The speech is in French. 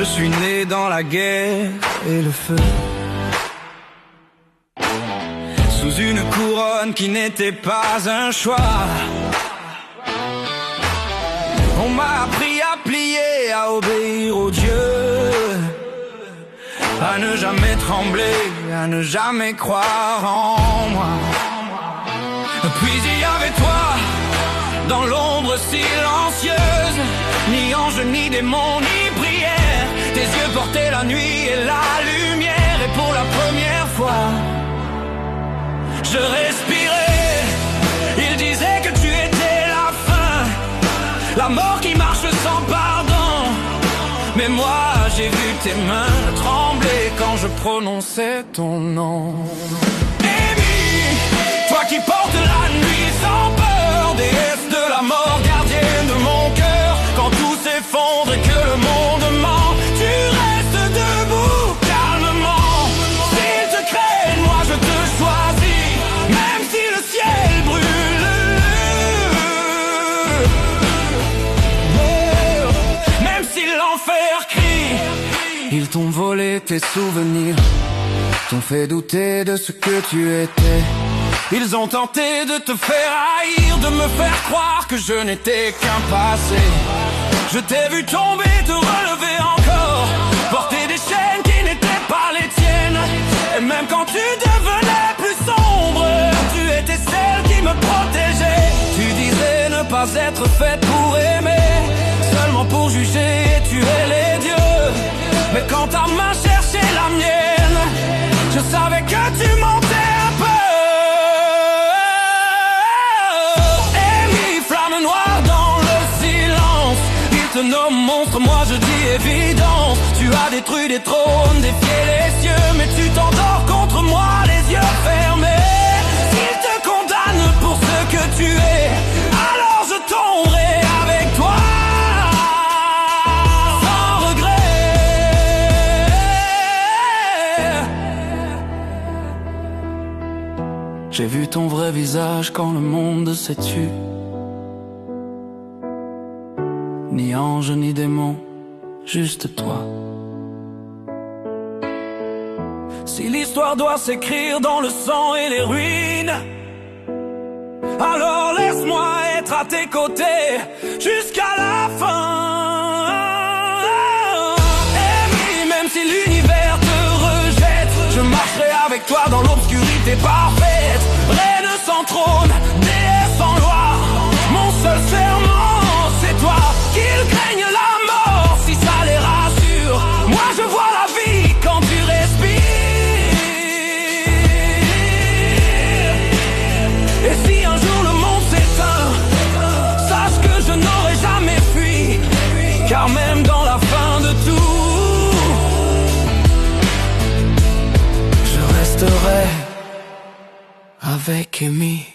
Je suis né dans la guerre et le feu, sous une couronne qui n'était pas un choix. On m'a appris à plier, à obéir aux dieux, à ne jamais trembler, à ne jamais croire en moi. Puis il y avait toi, dans l'ombre silencieuse, ni ange, ni démon, ni prière. Tes yeux portaient la nuit et la lumière. Et pour la première fois, je respirais. Il disait que tu étais la fin, la mort qui marche sans pardon. Mais moi, j'ai vu tes mains trembler quand je prononçais ton nom. Amy, toi qui portes la nuit sans peur, déesse de la mort, gardienne de mon cœur. Quand tout s'effondre et que le monde ment, tu restes debout calmement. S'il te craigne, moi je te choisis, même si le ciel brûle, même si l'enfer crie. Ils t'ont volé tes souvenirs, t'ont fait douter de ce que tu étais. Ils ont tenté de te faire haïr, de me faire croire que je n'étais qu'un passé. Je t'ai vu tomber, te relever encore, porter des chaînes qui n'étaient pas les tiennes. Et même quand tu devenais plus sombre, tu étais celle qui me protégeait. Tu disais ne pas être faite pour aimer, seulement pour juger et tuer les dieux. Mais quand ta main cherchait la mienne, je savais que tu mentais un peu. Te nomme monstre, moi je dis évidence. Tu as détruit des trônes, défié les cieux, mais tu t'endors contre moi, les yeux fermés. S'il te condamne pour ce que tu es, alors je tomberai avec toi, sans regret. J'ai vu ton vrai visage quand le monde s'est tu. Ni ange ni démon, juste toi. Si l'histoire doit s'écrire dans le sang et les ruines, alors laisse-moi être à tes côtés jusqu'à la fin. Et oui, même si l'univers te rejette, je marcherai avec toi dans l'obscurité parfaite. Reine sans trône, déesse sans loi, mon seul serment, c'est toi. Qu'ils craignent la mort si ça les rassure, moi je vois la vie quand tu respires. Et si un jour le monde s'éteint, sache que je n'aurai jamais fui, car même dans la fin de tout, je resterai avec Amy.